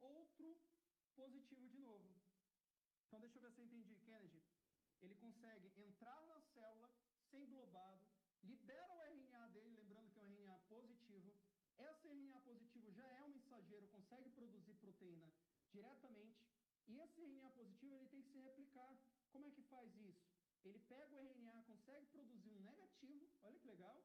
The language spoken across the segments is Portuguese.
outro positivo de novo. Então, deixa eu ver se eu entendi, Kennedy. Ele consegue entrar na célula, ser englobado, libera o RNA dele, lembrando que é um RNA positivo. Esse RNA positivo já é um mensageiro, consegue produzir proteína diretamente. E esse RNA positivo ele tem que se replicar. Como é que faz isso? Ele pega o RNA, consegue produzir um negativo, olha que legal,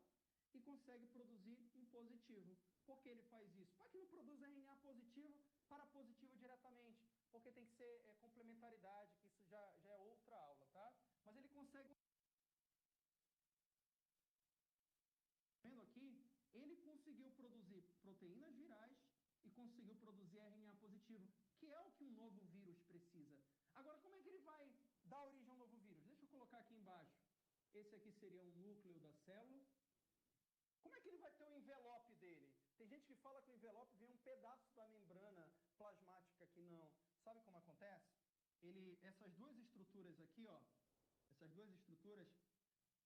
e consegue produzir um positivo. Por que ele faz isso? Para que não produza RNA positivo para positivo diretamente, porque tem que ser complementaridade, que isso já é outra aula, tá? Mas ele consegue... Vendo aqui, ele conseguiu produzir proteínas virais e conseguiu produzir RNA positivo, que é o que um novo vírus precisa. Agora, como é que ele vai dar origem a um novo vírus? Deixa eu colocar aqui embaixo. Esse aqui seria o núcleo da célula. Como é que ele vai ter o envelope dele? Tem gente que fala que o envelope vem um pedaço da membrana plasmática que não. Sabe como acontece? Essas duas estruturas aqui, ó, essas duas estruturas,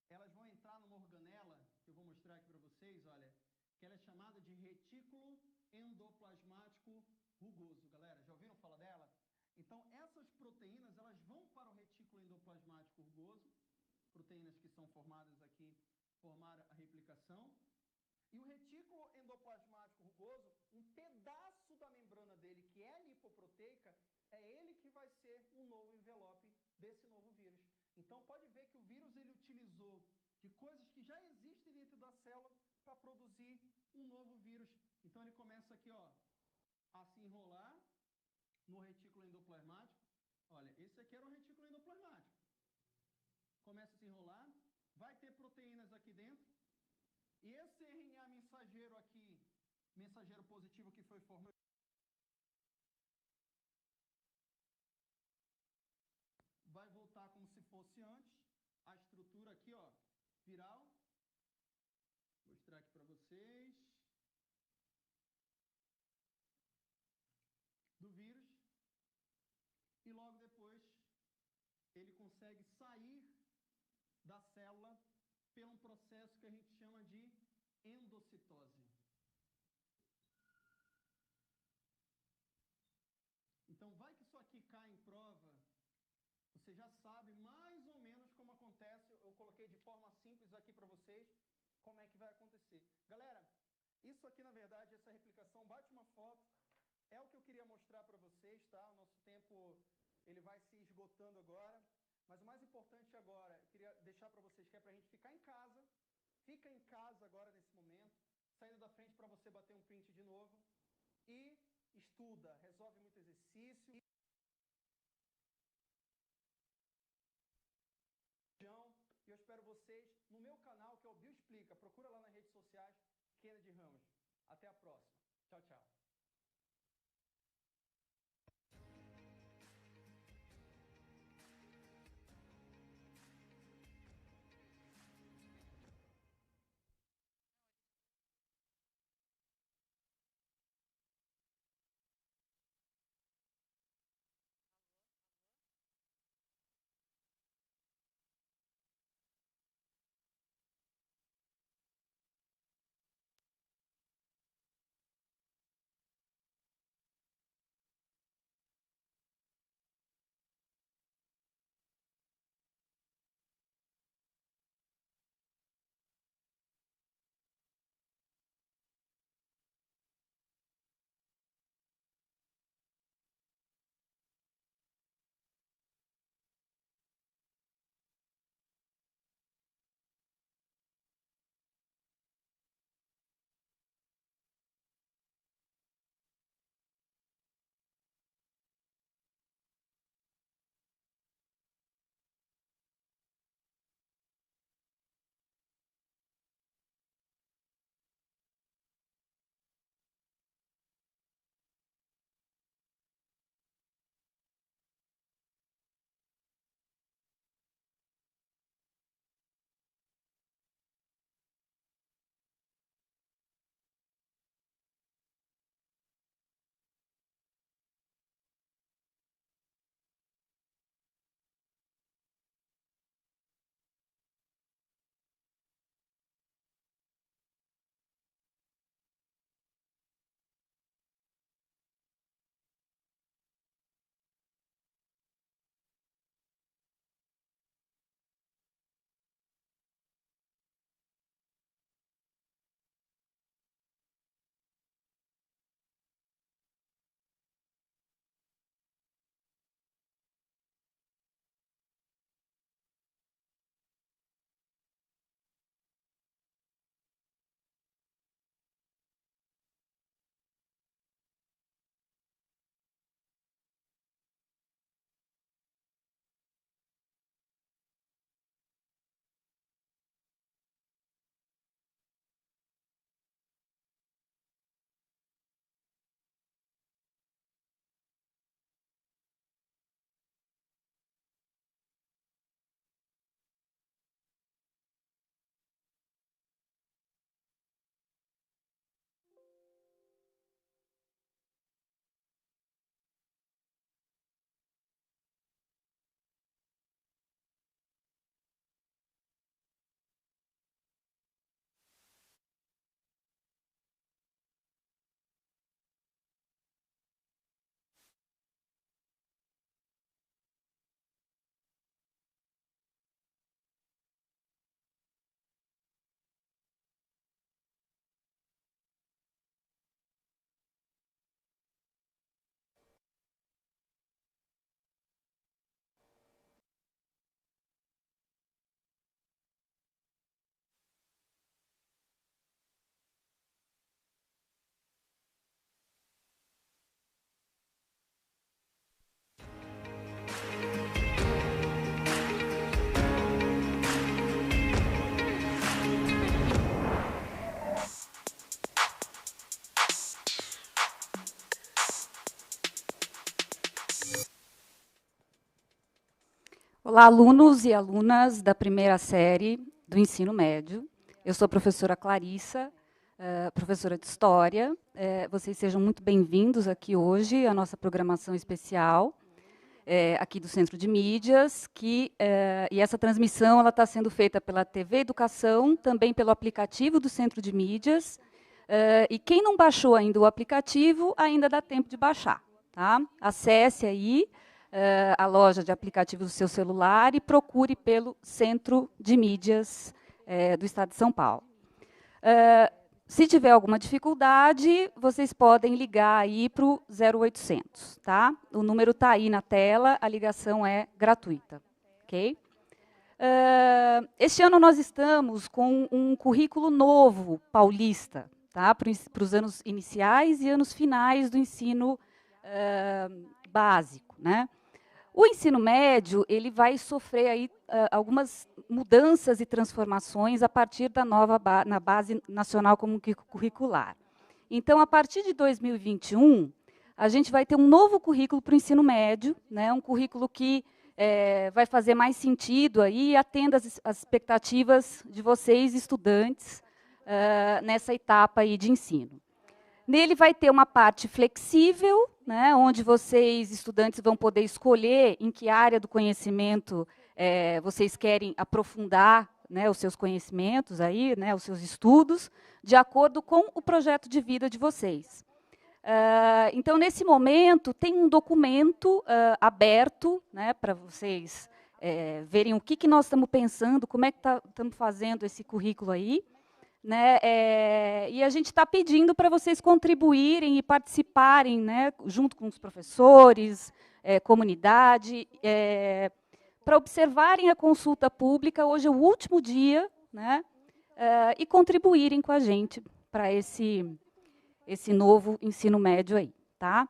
elas vão entrar numa organela, que eu vou mostrar aqui para vocês, olha, que ela é chamada de retículo endoplasmático rugoso. Galera, já ouviram falar dela? Então, essas proteínas, elas vão para o retículo endoplasmático rugoso, proteínas que são formadas aqui, formaram a replicação. E o retículo endoplasmático rugoso, um pedaço da membrana dele, que é lipoproteica, é ele que vai ser um novo envelope desse novo vírus. Então, pode ver que o vírus ele utilizou de coisas que já existem dentro da célula para produzir um novo vírus. Então, ele começa aqui, ó, a se enrolar no retículo endoplasmático. Olha, esse aqui era o retículo endoplasmático. Começa a se enrolar, vai ter proteínas aqui dentro. E esse RNA mensageiro aqui, mensageiro positivo que foi formado, vai voltar como se fosse antes. A estrutura aqui, ó, viral. Vou mostrar aqui para vocês. Do vírus. E logo depois, ele consegue sair da célula por um processo que a gente chama de endocitose. Então, vai que isso aqui cai em prova, você já sabe mais ou menos como acontece. Eu coloquei de forma simples aqui para vocês como é que vai acontecer. Galera, isso aqui, na verdade, essa replicação, bate uma foto, é o que eu queria mostrar para vocês, tá? O nosso tempo, ele vai se esgotando agora. Mas o mais importante agora, eu queria deixar para vocês que é para a gente ficar em casa. Fica em casa agora nesse momento, saindo da frente para você bater um print de novo. E estuda, resolve muito exercício. E eu espero vocês no meu canal, que é o Bioexplica. Procura lá nas redes sociais, Kennedy Ramos. Até a próxima. Tchau, tchau. Olá, alunos e alunas da primeira série do ensino médio. Eu sou a professora Clarissa, professora de História. Vocês sejam muito bem-vindos aqui hoje à nossa programação especial, aqui do Centro de Mídias, e essa transmissão está sendo feita pela TV Educação, também pelo aplicativo do Centro de Mídias, e quem não baixou ainda o aplicativo, ainda dá tempo de baixar. Tá? Acesse aí a loja de aplicativos do seu celular e procure pelo Centro de Mídias do Estado de São Paulo. Se tiver alguma dificuldade, vocês podem ligar aí para o 0800, tá? O número está aí na tela, a ligação é gratuita, ok? Este ano nós estamos com um currículo novo, paulista, tá? Para os anos iniciais e anos finais do ensino básico, né? O ensino médio ele vai sofrer aí, algumas mudanças e transformações a partir da nova na Base Nacional Comum Curricular. Então, a partir de 2021, a gente vai ter um novo currículo para o ensino médio, né, um currículo que vai fazer mais sentido aí, atenda as expectativas de vocês, estudantes, nessa etapa aí de ensino. Nele vai ter uma parte flexível, né, onde vocês, estudantes, vão poder escolher em que área do conhecimento vocês querem aprofundar, né, os seus conhecimentos, aí, né, os seus estudos, de acordo com o projeto de vida de vocês. Então, nesse momento, tem um documento aberto, né, para vocês verem o que nós estamos pensando, como é que estamos fazendo esse currículo aí. Né, e a gente está pedindo para vocês contribuírem e participarem, né, junto com os professores, comunidade, para observarem a consulta pública. Hoje é o último dia, né, e contribuírem com a gente para esse novo ensino médio aí. Tá?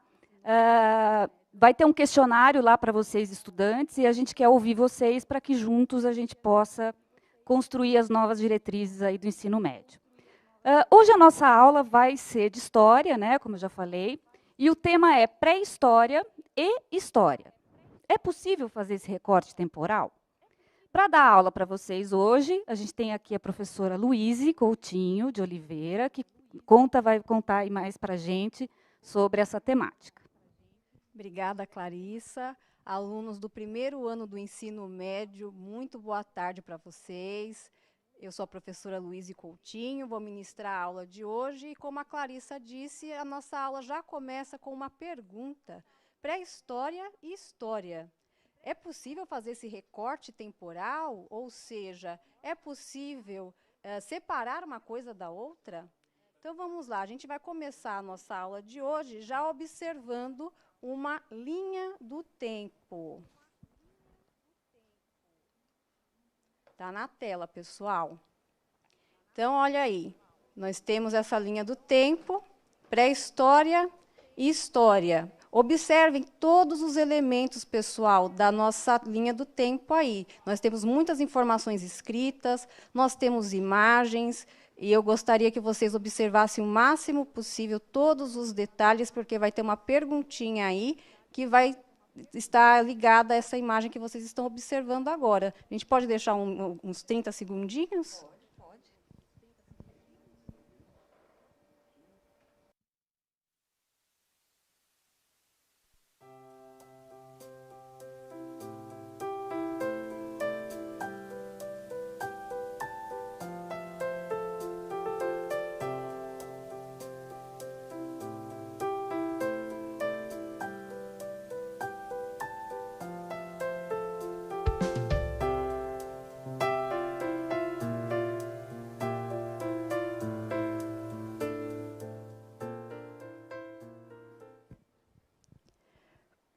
Vai ter um questionário lá para vocês, estudantes, e a gente quer ouvir vocês para que juntos a gente possa construir as novas diretrizes aí do ensino médio. Hoje a nossa aula vai ser de história, né, como eu já falei, e o tema é pré-história e história. É possível fazer esse recorte temporal? Para dar aula para vocês hoje, a gente tem aqui a professora Luíse Coutinho de Oliveira, que vai contar aí mais para a gente sobre essa temática. Obrigada, Clarissa. Alunos do primeiro ano do ensino médio, muito boa tarde para vocês. Eu sou a professora Luíse Coutinho, vou ministrar a aula de hoje. E como a Clarissa disse, a nossa aula já começa com uma pergunta. Pré-história e história. É possível fazer esse recorte temporal? Ou seja, é possível separar uma coisa da outra? Então, vamos lá. A gente vai começar a nossa aula de hoje já observando uma linha do tempo. Está na tela, pessoal. Então, olha aí. Nós temos essa linha do tempo, pré-história e história. Observem todos os elementos, pessoal, da nossa linha do tempo aí. Nós temos muitas informações escritas, nós temos imagens, e eu gostaria que vocês observassem o máximo possível todos os detalhes, porque vai ter uma perguntinha aí que vai estar ligada a essa imagem que vocês estão observando agora. A gente pode deixar uns 30 segundinhos? Pode.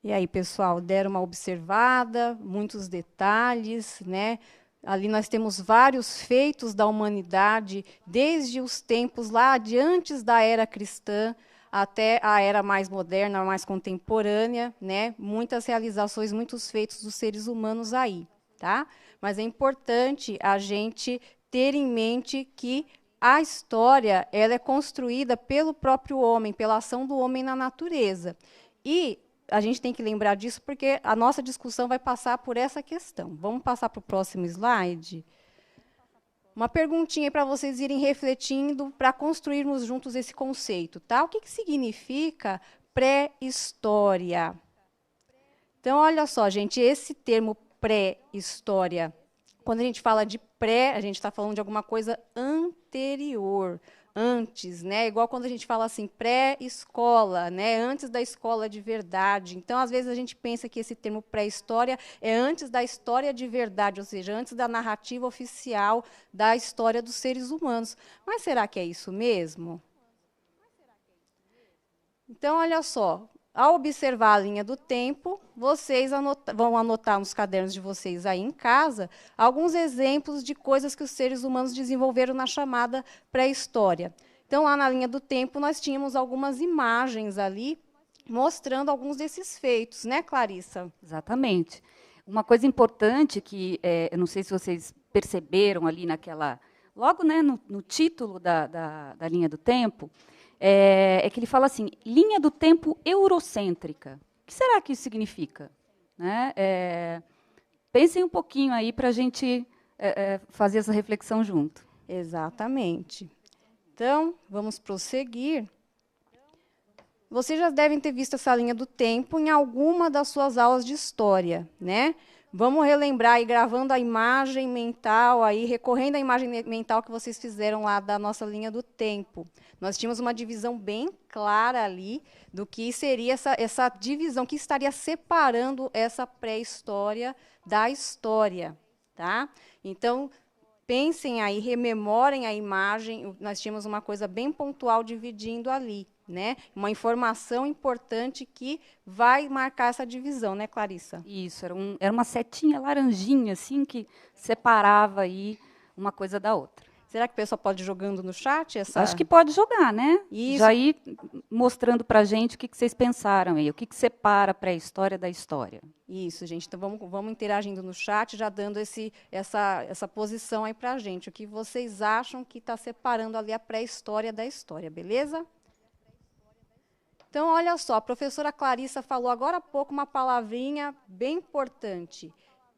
E aí, pessoal, deram uma observada, muitos detalhes, né? Ali nós temos vários feitos da humanidade, desde os tempos lá de antes da era cristã até a era mais moderna, mais contemporânea, né? Muitas realizações, muitos feitos dos seres humanos aí, tá? Mas é importante a gente ter em mente que a história ela é construída pelo próprio homem, pela ação do homem na natureza. E a gente tem que lembrar disso, porque a nossa discussão vai passar por essa questão. Vamos passar para o próximo slide? Uma perguntinha para vocês irem refletindo para construirmos juntos esse conceito. Tá? O que significa pré-história? Então, olha só, gente, esse termo pré-história, quando a gente fala de pré, a gente está falando de alguma coisa anterior, antes, né? Igual quando a gente fala assim, pré-escola, né? Antes da escola de verdade. Então, às vezes, a gente pensa que esse termo pré-história é antes da história de verdade, ou seja, antes da narrativa oficial da história dos seres humanos. Mas será que é isso mesmo? Então, olha só, ao observar a linha do tempo, vocês vão anotar nos cadernos de vocês aí em casa alguns exemplos de coisas que os seres humanos desenvolveram na chamada pré-história. Então, lá na linha do tempo, nós tínhamos algumas imagens ali mostrando alguns desses feitos, né, Clarissa? Exatamente. Uma coisa importante que, eu não sei se vocês perceberam ali naquela... Logo, né, no título da linha do tempo, é que ele fala assim, linha do tempo eurocêntrica. O que será que isso significa? Né? Pensem um pouquinho aí para a gente fazer essa reflexão junto. Exatamente. Então, vamos prosseguir. Vocês já devem ter visto essa linha do tempo em alguma das suas aulas de história, né? Vamos relembrar aí, gravando a imagem mental, aí, recorrendo à imagem mental que vocês fizeram lá da nossa linha do tempo. Nós tínhamos uma divisão bem clara ali do que seria essa divisão, que estaria separando essa pré-história da história. Tá? Então, pensem aí, rememorem a imagem, nós tínhamos uma coisa bem pontual dividindo ali. Né? Uma informação importante que vai marcar essa divisão, né, Clarissa? Isso, era uma setinha laranjinha, assim, que separava aí uma coisa da outra. Será que o pessoal pode ir jogando no chat? Acho que pode jogar, né? Isso. Já ir mostrando para a gente o que vocês pensaram aí, o que separa a pré-história da história. Isso, gente. Então, vamos interagindo no chat, já dando essa posição aí para a gente. O que vocês acham que está separando ali a pré-história da história, beleza? Então, olha só, a professora Clarissa falou agora há pouco uma palavrinha bem importante.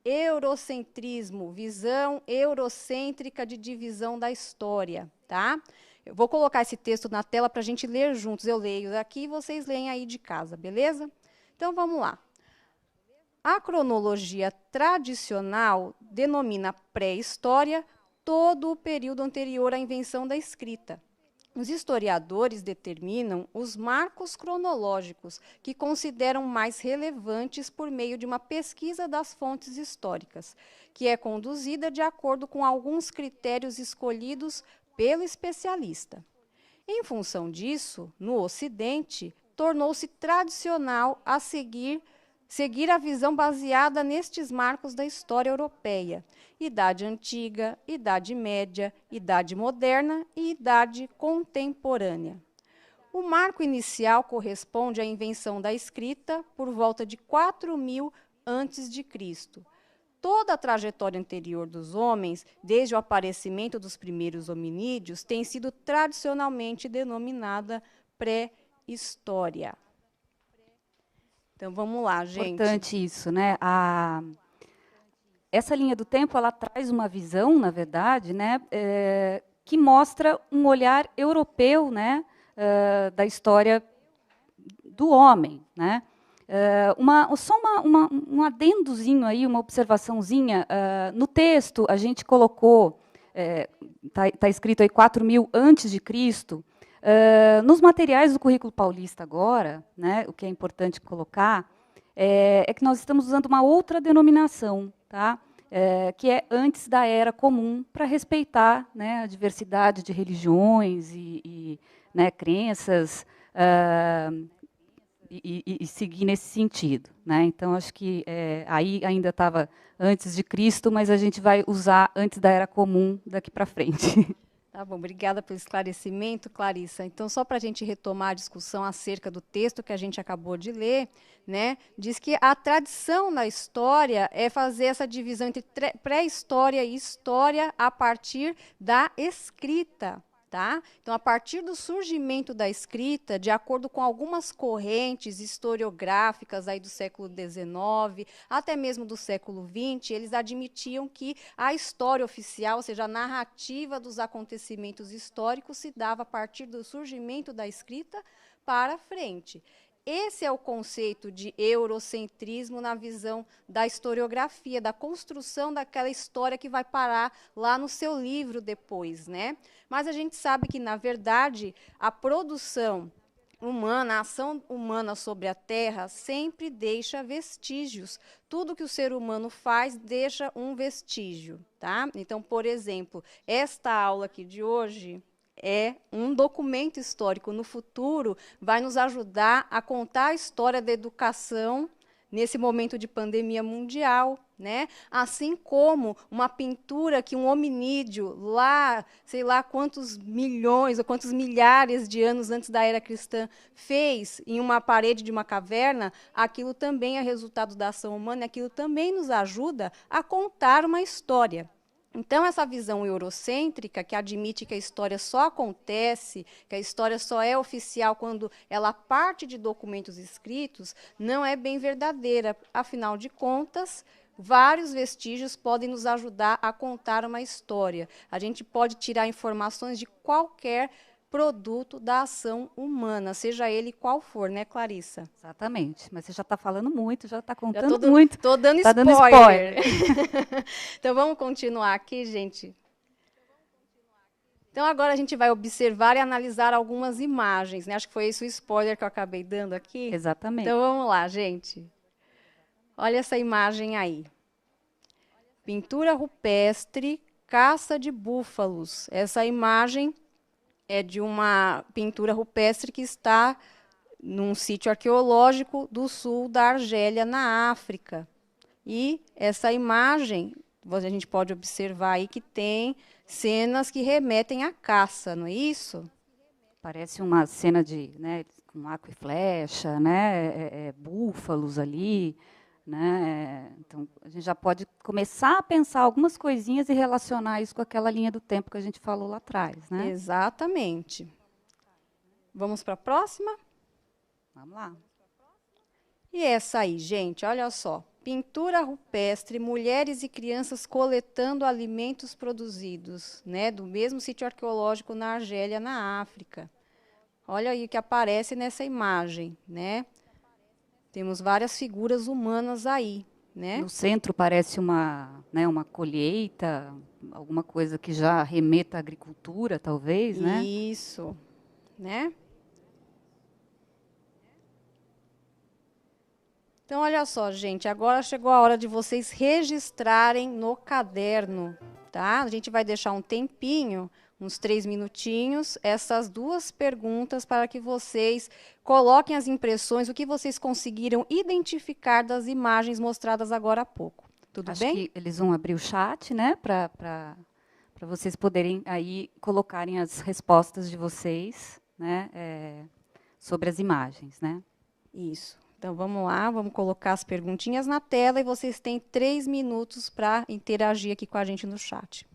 Eurocentrismo, visão eurocêntrica de divisão da história. Tá? Eu vou colocar esse texto na tela para a gente ler juntos. Eu leio aqui e vocês leem aí de casa, beleza? Então, vamos lá. A cronologia tradicional denomina pré-história todo o período anterior à invenção da escrita. Os historiadores determinam os marcos cronológicos que consideram mais relevantes por meio de uma pesquisa das fontes históricas, que é conduzida de acordo com alguns critérios escolhidos pelo especialista. Em função disso, no Ocidente, tornou-se tradicional a seguir a visão baseada nestes marcos da história europeia: Idade Antiga, Idade Média, Idade Moderna e Idade Contemporânea. O marco inicial corresponde à invenção da escrita por volta de 4000 a.C. Toda a trajetória anterior dos homens, desde o aparecimento dos primeiros hominídeos, tem sido tradicionalmente denominada pré-história. Então, vamos lá, gente. Importante isso, né? Essa linha do tempo, ela traz uma visão, na verdade, né, que mostra um olhar europeu, né, da história do homem, né? Só um adendozinho aí, uma observaçãozinha. No texto, a gente colocou, está escrito aí 4000 antes de Cristo. Nos materiais do currículo paulista agora, né, o que é importante colocar, é que nós estamos usando uma outra denominação, tá? Que é antes da Era Comum, para respeitar, né, a diversidade de religiões e né, crenças, e seguir nesse sentido. Né? Então, acho que aí ainda estava antes de Cristo, mas a gente vai usar antes da Era Comum daqui para frente. Tá bom, obrigada pelo esclarecimento, Clarissa. Então, só para a gente retomar a discussão acerca do texto que a gente acabou de ler, né, diz que a tradição na história é fazer essa divisão entre pré-história e história a partir da escrita. Tá? Então, a partir do surgimento da escrita, de acordo com algumas correntes historiográficas aí do século XIX, até mesmo do século XX, eles admitiam que a história oficial, ou seja, a narrativa dos acontecimentos históricos, se dava a partir do surgimento da escrita para frente. Esse é o conceito de eurocentrismo na visão da historiografia, da construção daquela história que vai parar lá no seu livro depois, né? Mas a gente sabe que, na verdade, a produção humana, a ação humana sobre a Terra sempre deixa vestígios. Tudo que o ser humano faz deixa um vestígio, tá? Então, por exemplo, esta aula aqui de hoje é um documento histórico. No futuro, vai nos ajudar a contar a história da educação nesse momento de pandemia mundial, né? Assim como uma pintura que um hominídeo lá, sei lá quantos milhões ou quantos milhares de anos antes da era cristã fez em uma parede de uma caverna, aquilo também é resultado da ação humana, e aquilo também nos ajuda a contar uma história. Então, essa visão eurocêntrica, que admite que a história só acontece, que a história só é oficial quando ela parte de documentos escritos, não é bem verdadeira. Afinal de contas, vários vestígios podem nos ajudar a contar uma história. A gente pode tirar informações de qualquer produto da ação humana, seja ele qual for, né, Clarissa? Exatamente. Mas você já está falando muito, já está contando muito. Estou dando Tá dando spoiler. Então, vamos continuar aqui, gente. Então, agora a gente vai observar e analisar algumas imagens, né? Acho que foi esse o spoiler que eu acabei dando aqui. Exatamente. Então, vamos lá, gente. Olha essa imagem aí. Pintura rupestre, caça de búfalos. Essa imagem é de uma pintura rupestre que está num sítio arqueológico do sul da Argélia, na África. E essa imagem, a gente pode observar aí que tem cenas que remetem à caça, não é isso? Parece uma cena de, né, com arco e flecha, né, búfalos ali, né? Então, a gente já pode começar a pensar algumas coisinhas e relacionar isso com aquela linha do tempo que a gente falou lá atrás, né? Exatamente. Vamos para a próxima? Vamos lá. E essa aí, gente, olha só. Pintura rupestre, mulheres e crianças coletando alimentos produzidos, né, do mesmo sítio arqueológico na Argélia, na África. Olha aí o que aparece nessa imagem, né? Temos várias figuras humanas aí, né? No centro parece né, uma colheita, alguma coisa que já remeta à agricultura, talvez, né? Isso, né? Então, olha só, gente, agora chegou a hora de vocês registrarem no caderno, tá? A gente vai deixar um tempinho, uns 3 minutinhos, essas duas perguntas para que vocês coloquem as impressões, o que vocês conseguiram identificar das imagens mostradas agora há pouco. Tudo Acho bem? que eles vão abrir o chat, né, para vocês poderem aí colocarem as respostas de vocês, né, sobre as imagens, né? Isso. Então, vamos lá, vamos colocar as perguntinhas na tela e vocês têm 3 minutos para interagir aqui com a gente no chat.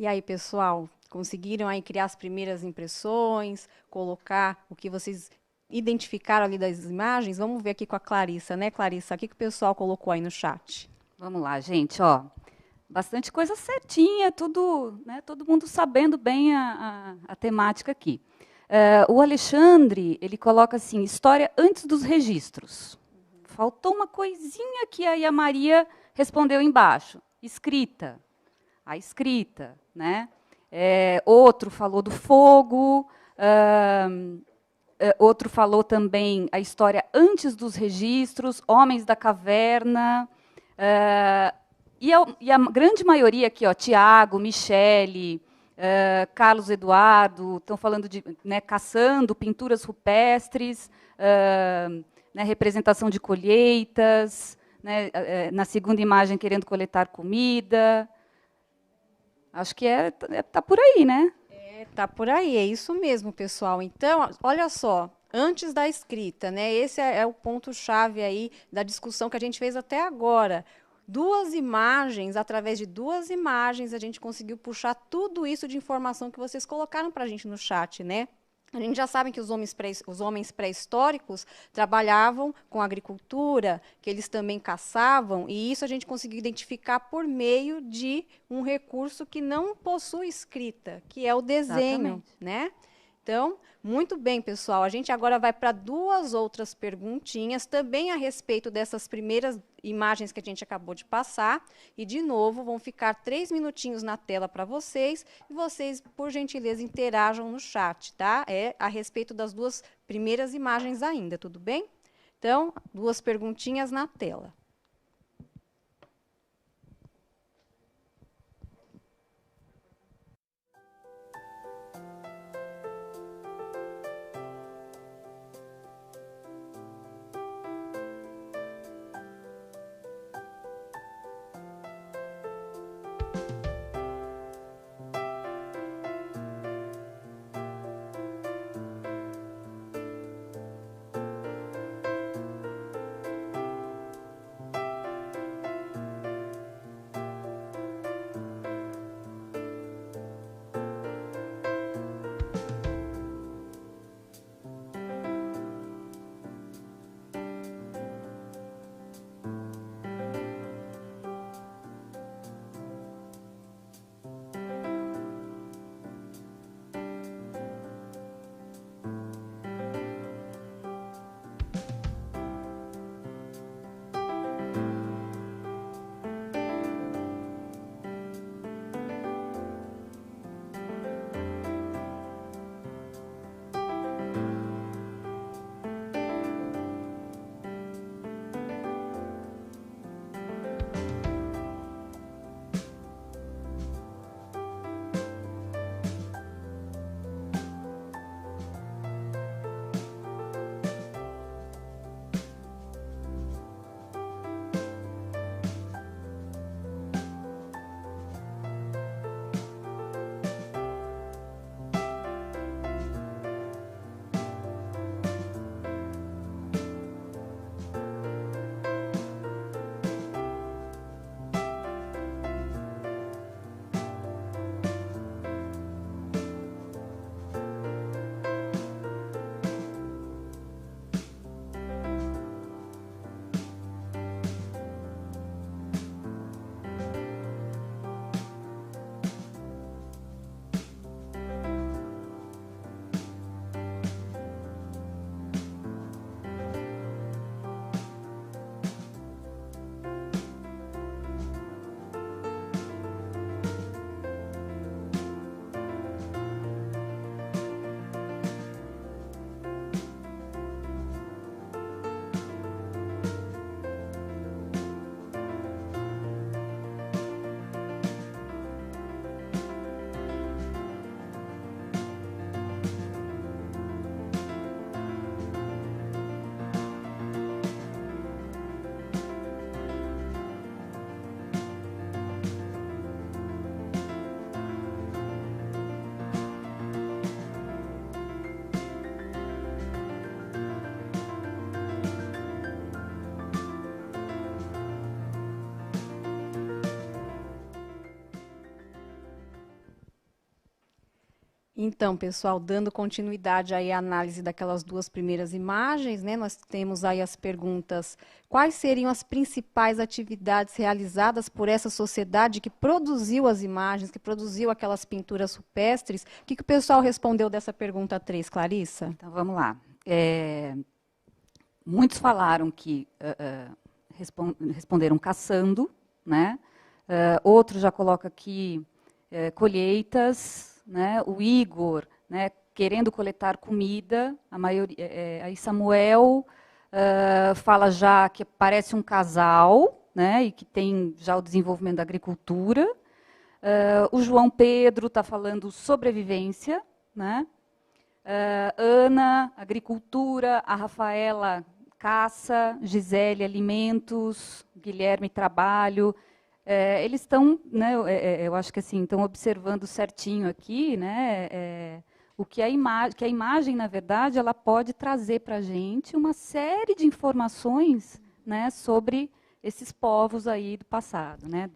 E aí, pessoal, conseguiram aí criar as primeiras impressões, colocar o que vocês identificaram ali das imagens? Vamos ver aqui com a Clarissa, né, Clarissa? O que o pessoal colocou aí no chat? Vamos lá, gente, ó. Bastante coisa certinha, tudo, né, todo mundo sabendo bem a temática aqui. O Alexandre, ele coloca assim, história antes dos registros. Faltou uma coisinha que aí a Maria respondeu embaixo, escrita. A escrita, né? Outro falou do fogo, outro falou também a história antes dos registros, Homens da Caverna, e a grande maioria aqui, ó, Tiago, Michele, Carlos Eduardo, estão falando de, né, caçando, pinturas rupestres, né, representação de colheitas, né, na segunda imagem querendo coletar comida. Acho que tá por aí, né? Tá por aí, é isso mesmo, pessoal. Então, olha só, antes da escrita, né? Esse é o ponto-chave aí da discussão que a gente fez até agora. Duas imagens, através de duas imagens, a gente conseguiu puxar tudo isso de informação que vocês colocaram para a gente no chat, né? A gente já sabe que os homens pré-históricos trabalhavam com agricultura, que eles também caçavam, e isso a gente conseguiu identificar por meio de um recurso que não possui escrita, que é o desenho, né? Então, muito bem, pessoal. A gente agora vai para duas outras perguntinhas, também a respeito dessas primeiras imagens que a gente acabou de passar. E, de novo, vão ficar 3 minutinhos na tela para vocês. E vocês, por gentileza, interajam no chat, tá? É a respeito das duas primeiras imagens ainda, tudo bem? Então, duas perguntinhas na tela. Então, pessoal, dando continuidade aí à análise daquelas duas primeiras imagens, né, nós temos aí as perguntas: quais seriam as principais atividades realizadas por essa sociedade que produziu as imagens, que produziu aquelas pinturas rupestres? O que o pessoal respondeu dessa pergunta 3, Clarissa? Então, vamos lá. Muitos falaram que responderam caçando, né? Outro já coloca aqui colheitas, né? O Igor, né, querendo coletar comida. A maioria, aí Samuel fala já que parece um casal, né, e que tem já o desenvolvimento da agricultura. O João Pedro está falando sobrevivência, né? Ana, agricultura. A Rafaela, caça. Gisele, alimentos. Guilherme, trabalho. Eles estão, né, eu acho que assim, estão observando certinho aqui, né, o que a imagem, na verdade, ela pode trazer para a gente uma série de informações, né, sobre esses povos aí do passado, né,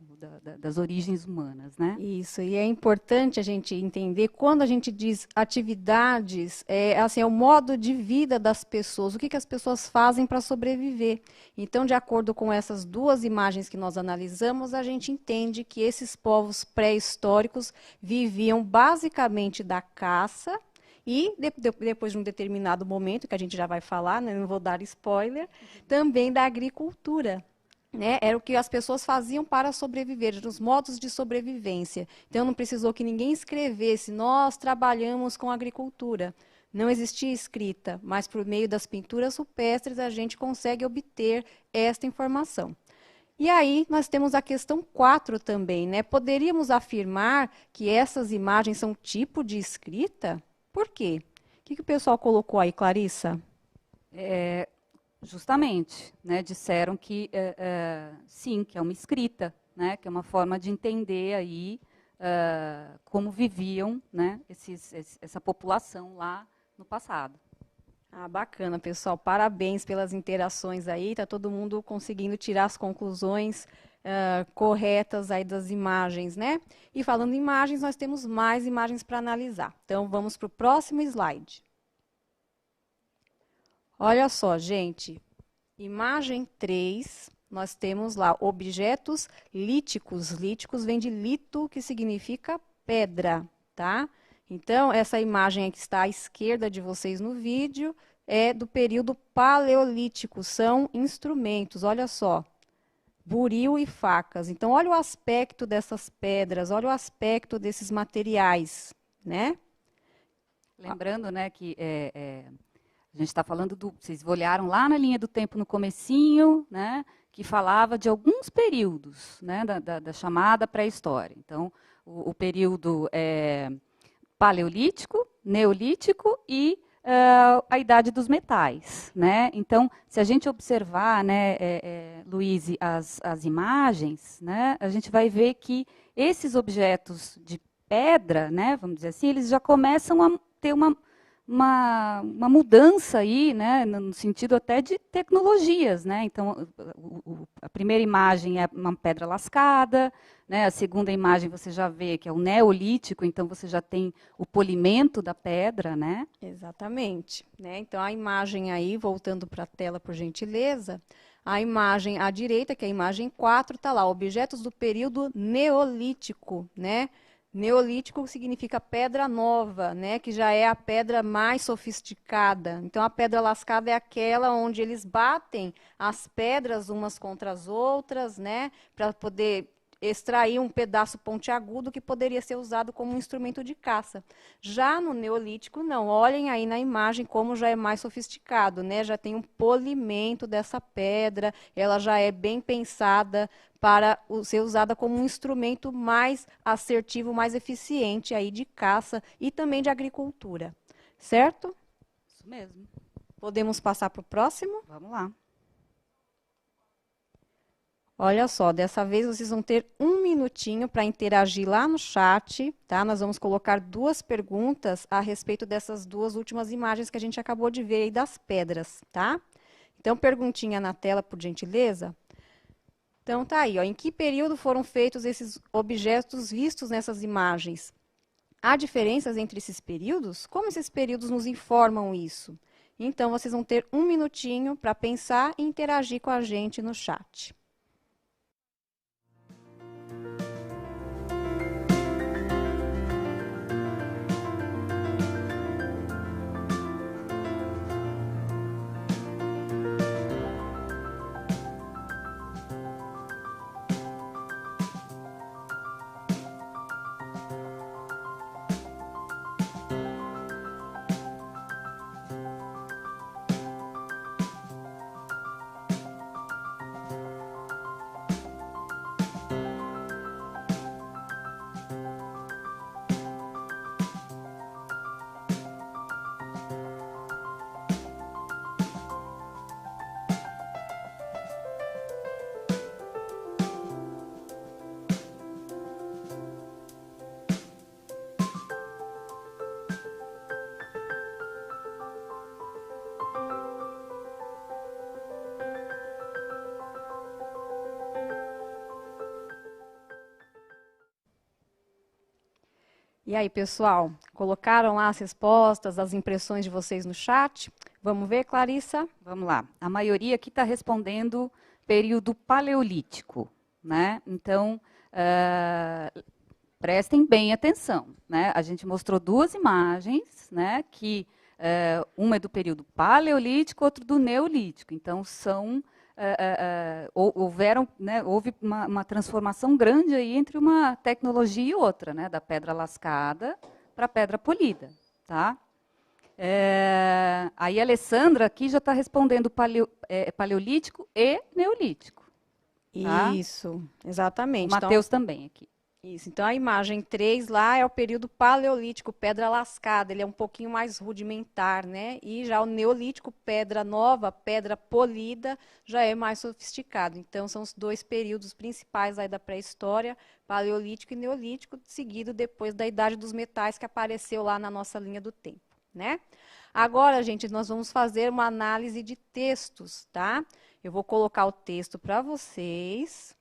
das origens humanas, né? Isso, e é importante a gente entender, quando a gente diz atividades, assim, é o modo de vida das pessoas, o que as pessoas fazem para sobreviver. Então, de acordo com essas duas imagens que nós analisamos, a gente entende que esses povos pré-históricos viviam basicamente da caça e, depois de um determinado momento, que a gente já vai falar, né, não vou dar spoiler, também da agricultura. Né, era o que as pessoas faziam para sobreviver, os modos de sobrevivência. Então, não precisou que ninguém escrevesse: nós trabalhamos com agricultura. Não existia escrita, mas por meio das pinturas rupestres a gente consegue obter esta informação. E aí nós temos a questão 4 também, né? Poderíamos afirmar que essas imagens são tipo de escrita? Por quê? O que o pessoal colocou aí, Clarissa? Justamente, né, disseram que sim, que é uma escrita, né, que é uma forma de entender aí como viviam, né, essa população lá no passado. Ah, bacana, pessoal. Parabéns pelas interações aí. Está todo mundo conseguindo tirar as conclusões corretas aí das imagens, né? E falando em imagens, nós temos mais imagens para analisar. Então, vamos para o próximo slide. Olha só, gente, imagem 3, nós temos lá objetos líticos. Líticos vem de lito, que significa pedra, tá? Então, essa imagem que está à esquerda de vocês no vídeo é do período paleolítico, são instrumentos, olha só, buril e facas. Então, olha o aspecto dessas pedras, olha o aspecto desses materiais, né? Lembrando, né, que a gente está falando vocês olharam lá na linha do tempo no comecinho, né, que falava de alguns períodos, né, da chamada pré-história. Então, o período paleolítico, neolítico e a idade dos metais, né? Então, se a gente observar, né, Luiz, as imagens, né, a gente vai ver que esses objetos de pedra, né, vamos dizer assim, eles já começam a ter uma mudança aí, né, no sentido até de tecnologias, né? Então, a primeira imagem é uma pedra lascada, né? A segunda imagem você já vê que é o neolítico, então você já tem o polimento da pedra, né? Exatamente, né? Então, a imagem aí, voltando para a tela, por gentileza, a imagem à direita, que é a imagem 4, está lá, objetos do período neolítico, né? Neolítico significa pedra nova, né, que já é a pedra mais sofisticada. Então, a pedra lascada é aquela onde eles batem as pedras umas contra as outras, né, para poder extrair um pedaço pontiagudo que poderia ser usado como um instrumento de caça. Já no Neolítico, não. Olhem aí na imagem como já é mais sofisticado, né? Já tem um polimento dessa pedra, ela já é bem pensada para ser usada como um instrumento mais assertivo, mais eficiente aí de caça e também de agricultura. Certo? Isso mesmo. Podemos passar para o próximo? Vamos lá. Olha só, dessa vez vocês vão ter 1 minutinho para interagir lá no chat, tá? Nós vamos colocar 2 perguntas a respeito dessas 2 últimas imagens que a gente acabou de ver aí das pedras, tá? Então, perguntinha na tela, por gentileza. Então, tá aí, ó. Em que período foram feitos esses objetos vistos nessas imagens? Há diferenças entre esses períodos? Como esses períodos nos informam isso? Então, vocês vão ter um minutinho para pensar e interagir com a gente no chat. E aí, pessoal, colocaram lá as respostas, as impressões de vocês no chat? Vamos ver, Clarissa? Vamos lá. A maioria aqui está respondendo período paleolítico, né? Então, prestem bem atenção, né? A gente mostrou duas imagens, né? Que uma é do período paleolítico, outra do neolítico. Então, são houve uma transformação grande aí entre uma tecnologia e outra, né? Da pedra lascada para a pedra polida, tá? Aí a Alessandra aqui já está respondendo paleolítico e neolítico. Tá? Isso, exatamente. O Matheus também aqui. Isso, então a imagem 3 lá é o período paleolítico, pedra lascada, ele é um pouquinho mais rudimentar, né? E já o neolítico, pedra nova, pedra polida, já é mais sofisticado. Então são os dois períodos principais aí da pré-história, paleolítico e neolítico, seguido depois da idade dos metais que apareceu lá na nossa linha do tempo, né? Agora, gente, nós vamos fazer uma análise de textos, tá? Eu vou colocar o texto para vocês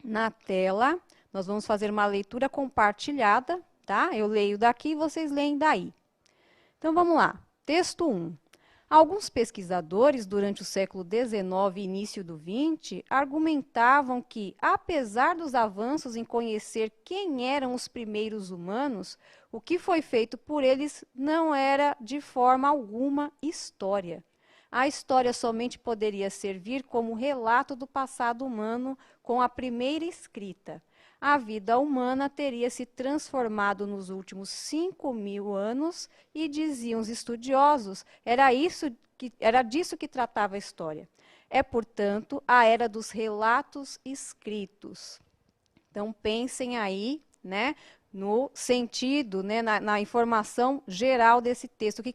na tela. Nós vamos fazer uma leitura compartilhada, tá? Eu leio daqui e vocês leem daí. Então, vamos lá. Texto 1. Alguns pesquisadores, durante o século XIX e início do XX, argumentavam que, apesar dos avanços em conhecer quem eram os primeiros humanos, o que foi feito por eles não era, de forma alguma, história. A história somente poderia servir como relato do passado humano com a primeira escrita. A vida humana teria se transformado nos últimos 5.000 anos e, diziam os estudiosos, era disso que tratava a história. É, portanto, a era dos relatos escritos. Então, pensem aí, né, no sentido, né, na informação geral desse texto. O que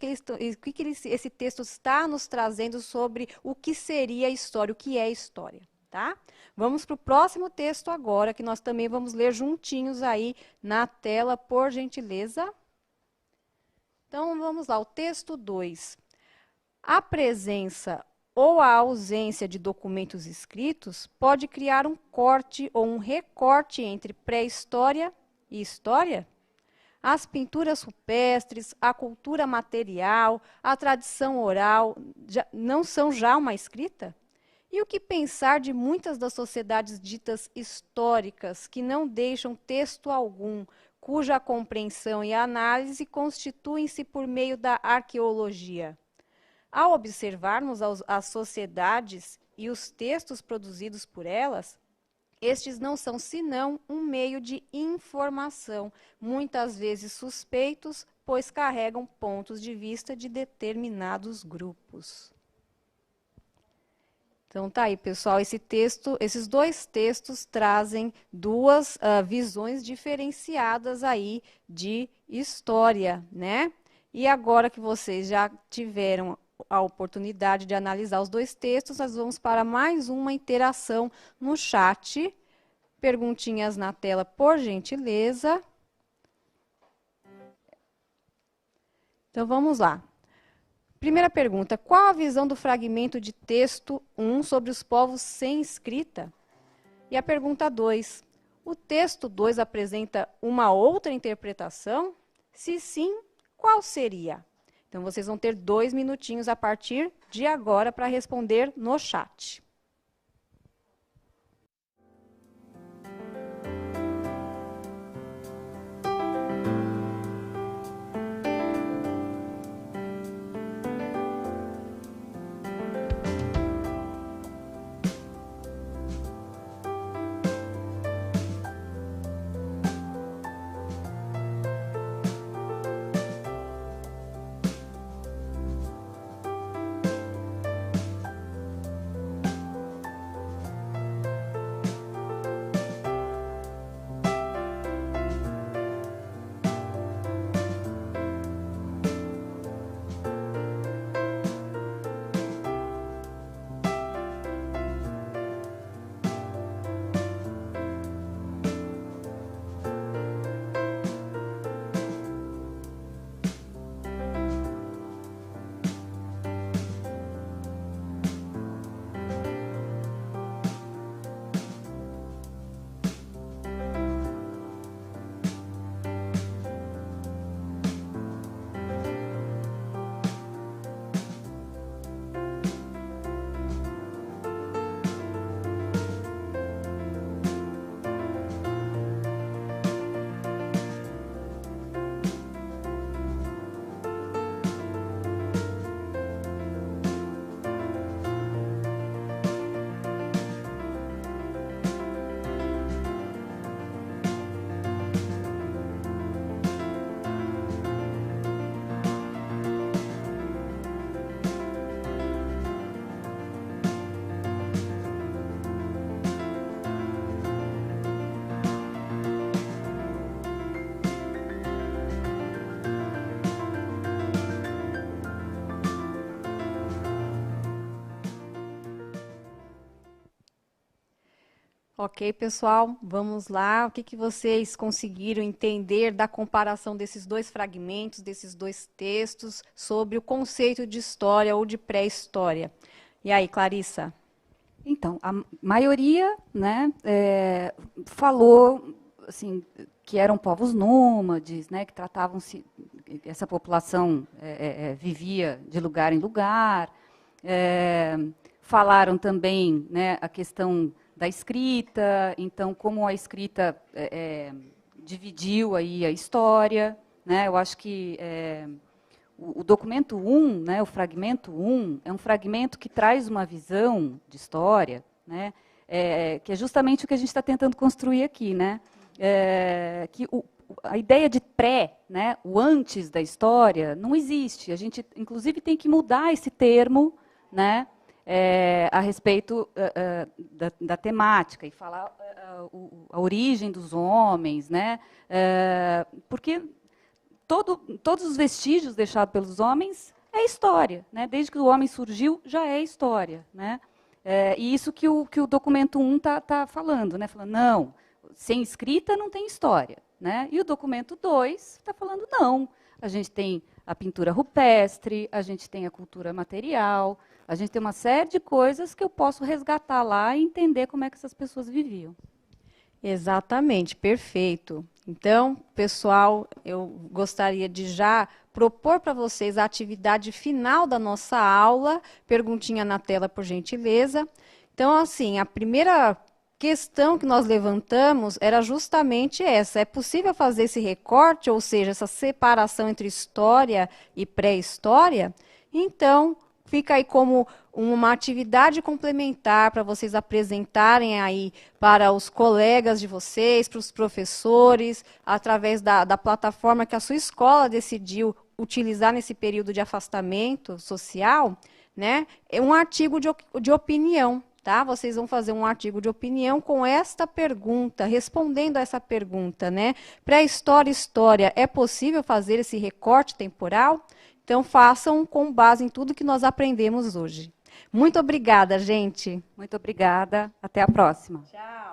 esse texto está nos trazendo sobre o que seria a história, o que é história. Tá? Vamos para o próximo texto agora, que nós também vamos ler juntinhos aí na tela, por gentileza. Então, vamos lá, o texto 2. A presença ou a ausência de documentos escritos pode criar um corte ou um recorte entre pré-história e história? As pinturas rupestres, a cultura material, a tradição oral, não são já uma escrita? E o que pensar de muitas das sociedades ditas históricas, que não deixam texto algum, cuja compreensão e análise constituem-se por meio da arqueologia? Ao observarmos as sociedades e os textos produzidos por elas, estes não são senão um meio de informação, muitas vezes suspeitos, pois carregam pontos de vista de determinados grupos. Então, tá aí, pessoal, esses dois textos trazem duas visões diferenciadas aí de história, né? E agora que vocês já tiveram a oportunidade de analisar os dois textos, nós vamos para mais uma interação no chat. Perguntinhas na tela, por gentileza. Então, vamos lá. Primeira pergunta, qual a visão do fragmento de texto 1 sobre os povos sem escrita? E a pergunta 2, o texto 2 apresenta uma outra interpretação? Se sim, qual seria? Então, vocês vão ter 2 minutinhos a partir de agora para responder no chat. Ok, pessoal, vamos lá. O que vocês conseguiram entender da comparação desses 2 fragmentos, desses 2 textos, sobre o conceito de história ou de pré-história? E aí, Clarissa? Então, a maioria, né, falou assim, que eram povos nômades, né, que tratavam-se, essa população vivia de lugar em lugar. Falaram também, né, a questão da escrita, então como a escrita dividiu aí a história, né? Eu acho que o documento 1, né, o fragmento 1, é um fragmento que traz uma visão de história, né, que é justamente o que a gente está tentando construir aqui, né? Que a ideia de pré, né, o antes da história, não existe. A gente, inclusive, tem que mudar esse termo, né, a respeito da temática e falar a origem dos homens, né? Porque todos os vestígios deixados pelos homens é história, né? Desde que o homem surgiu, já é história, né? E isso que o documento 1 tá falando, né? Falando, não, sem escrita não tem história, né? E o documento 2 está falando, não, a gente tem a pintura rupestre, a gente tem a cultura material, a gente tem uma série de coisas que eu posso resgatar lá e entender como é que essas pessoas viviam. Exatamente, perfeito. Então, pessoal, eu gostaria de já propor para vocês a atividade final da nossa aula. Perguntinha na tela, por gentileza. Então, assim, a primeira questão que nós levantamos era justamente essa. É possível fazer esse recorte, ou seja, essa separação entre história e pré-história? Então, fica aí como uma atividade complementar para vocês apresentarem aí para os colegas de vocês, para os professores, através da plataforma que a sua escola decidiu utilizar nesse período de afastamento social, né? É um artigo de opinião. Tá? Vocês vão fazer um artigo de opinião com esta pergunta, respondendo a essa pergunta, né? Pré-história e história, é possível fazer esse recorte temporal? Então, façam com base em tudo que nós aprendemos hoje. Muito obrigada, gente. Muito obrigada. Até a próxima. Tchau.